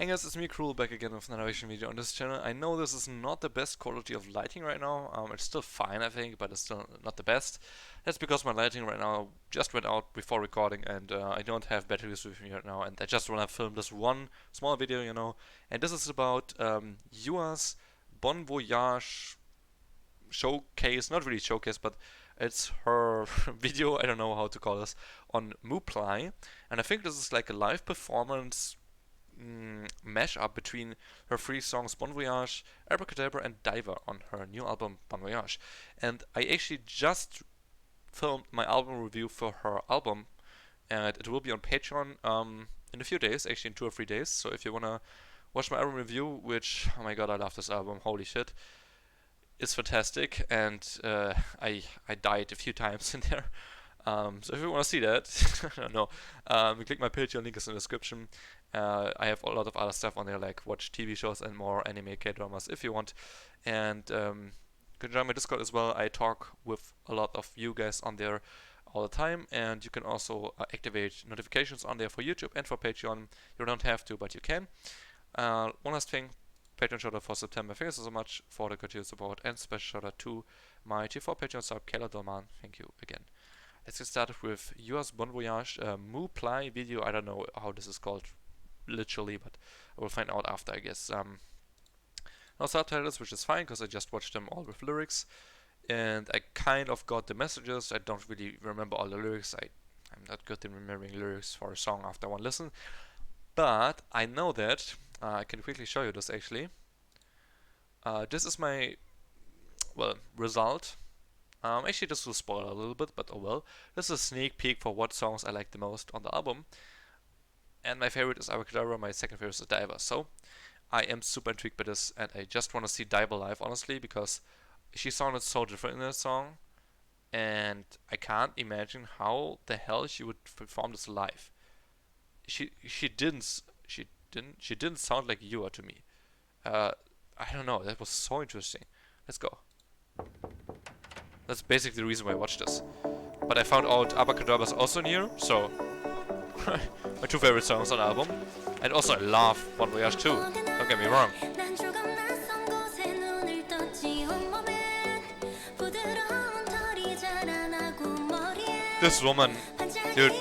Hey guys, it's me, Cruel, back again with another reaction video on this channel. I know this is not the best quality of lighting right now. It's still fine, I think, but it's still not the best. That's because my lighting right now just went out before recording, and I don't have batteries with me right now, and I just want to film this one small video, you know. And this is about YooA's Bon Voyage showcase, not really showcase, but it's her video, I don't know how to call this, on MUPLY. And I think this is like a live performance mash-up between her three songs Bon Voyage, Abracadabra and Diver on her new album Bon Voyage. And I actually just filmed my album review for her album, and it will be on Patreon in a few days, actually in 2 or 3 days. So if you wanna watch my album review, which, oh my god, I love this album, holy shit, it's fantastic, and I died a few times in there. So if you want to see that, I don't know, click my Patreon, link is in the description. I have a lot of other stuff on there, like watch TV shows and more anime K-dramas if you want. And you can join my Discord as well. I talk with a lot of you guys on there all the time, and you can also activate notifications on there for YouTube and for Patreon. You don't have to, but you can. One last thing, Patreon shout out for September. Thank you so much for the continued support, and special shout out to my Tier 4 Patreon sub, LIVEㅅBon. Thank you again. Let's get started with YooA's Bon Voyage MUPLY video. I don't know how this is called literally, but I will find out after, I guess. No subtitles, which is fine because I just watched them all with lyrics, and I kind of got the messages. I don't really remember all the lyrics. I'm not good in remembering lyrics for a song after one listen, but I know that. I can quickly show you this actually. This is my, well, result. Actually, this will spoil a little bit, but oh well. This is a sneak peek for what songs I like the most on the album. And my favorite is Abracadabra, my second favorite is Diver. So, I am super intrigued by this, and I just want to see Diver live, honestly, because she sounded so different in that song. And I can't imagine how the hell she would perform this live. She didn't sound like YooA to me. I don't know, that was so interesting. Let's go. That's basically the reason why I watched this. But I found out Abracadabra is also new, so my two favorite songs on the album. And also I love Bon Voyage too, don't get me wrong. This woman, dude,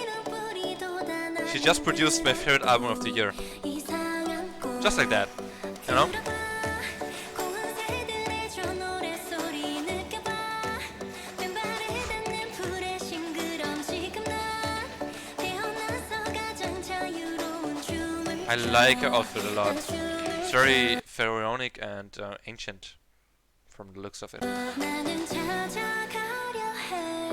she just produced my favorite album of the year. Just like that, you know? I like her outfit a lot. It's very pharaonic and ancient from the looks of it.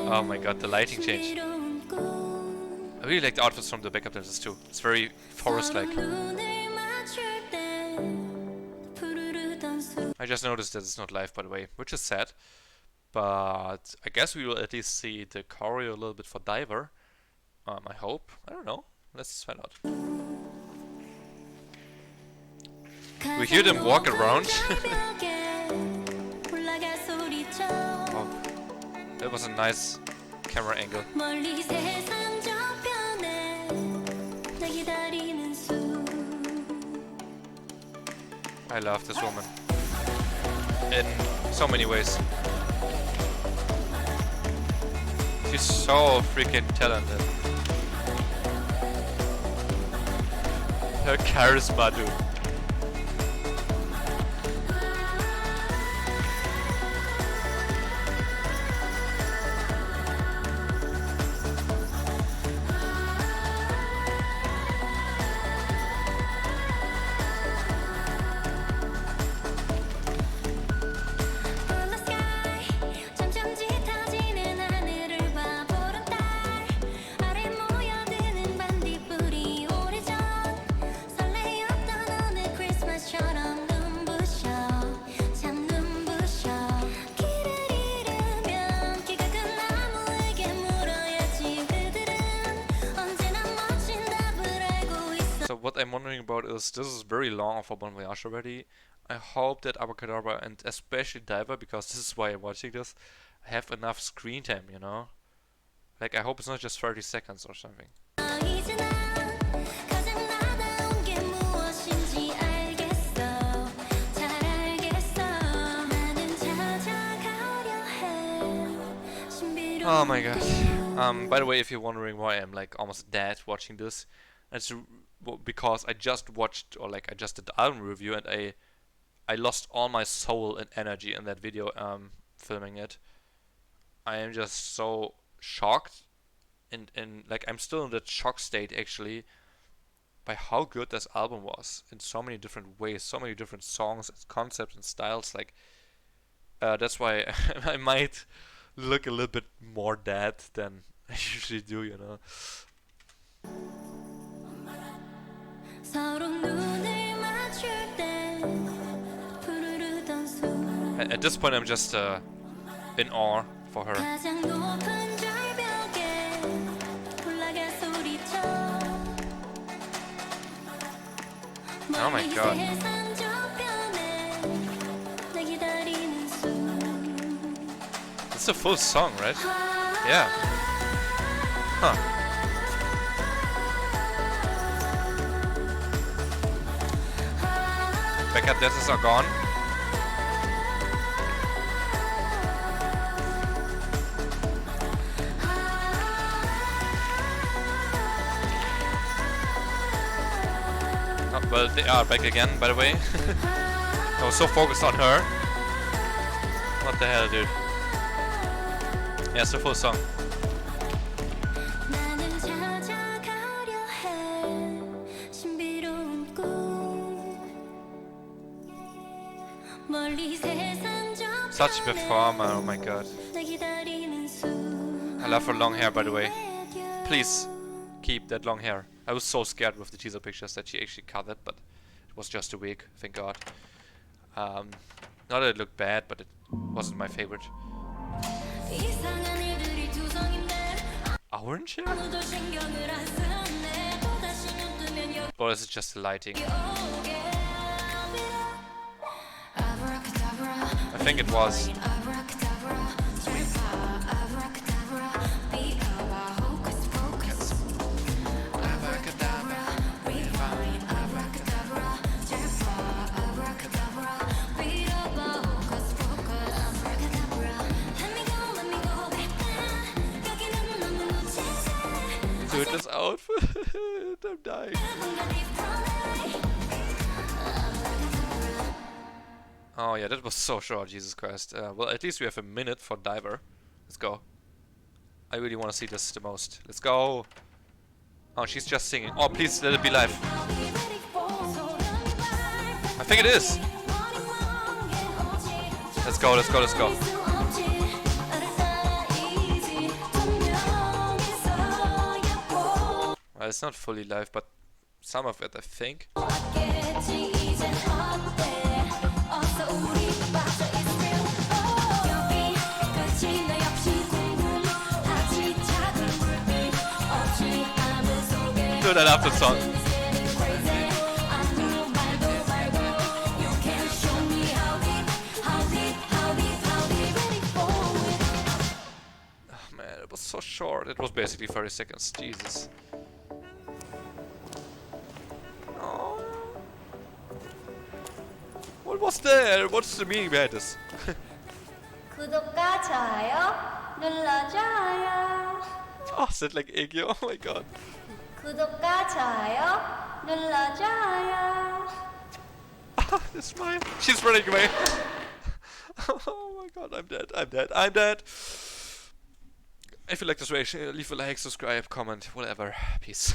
Oh my god, the lighting change. I really like the outfits from the backup dancers too. It's very forest-like. I just noticed that it's not live, by the way, which is sad. But I guess we will at least see the choreo a little bit for Diver. I hope. I don't know. Let's find out. We hear them walk around. Oh, that was a nice camera angle. I love this woman in so many ways. She's so freaking talented. Her charisma, dude. So what I'm wondering about is, this is very long for Bon Voyage already. I hope that Abracadabra and especially Diver, because this is why I'm watching this, have enough screen time, you know? Like, I hope it's not just 30 seconds or something. Oh my god. By the way, if you're wondering why I'm like almost dead watching this, it's because I just watched, or like I just did the album review, and I lost all my soul and energy in that video filming it. I am just so shocked, and like I'm still in that shock state actually by how good this album was in so many different ways, so many different songs and concepts and styles. Like that's why I might look a little bit more dead than I usually do, you know. At this point I'm just in awe for her. Oh my god. It's a full song, right? Yeah. Huh. Backup dancers are gone. Oh, well, they are back again, by the way. I was so focused on her. What the hell, dude? Yeah, it's a full song. Such a performer, oh my god. I love her long hair, by the way. Please keep that long hair. I was so scared with the teaser pictures that she actually cut it, but it was just a wig, thank god. Not that it looked bad, but it wasn't my favorite. Orange hair? Or is it just the lighting? I think it was. Dude, this outfit, I'm dying. Oh yeah, that was so short, Jesus Christ. Well, at least we have a minute for Diver. Let's go. I really want to see this the most. Let's go. Oh, she's just singing. Oh, please let it be live. I think it is. Let's go, let's go, let's go. Well, it's not fully live, but some of it, I think. Dude, I love the song. Oh man, it was so short. It was basically 30 seconds. Jesus. Oh. What was there? What's the meaning behind this? 구독과 좋아요 눌러줘요. Oh, is that like Iggy? Oh my god. 구독과 좋아요 눌러줘요. Ah, the smile. She's running away. Oh my god, I'm dead. I'm dead. I'm dead. If you like this reaction, leave a like, subscribe, comment, whatever. Peace.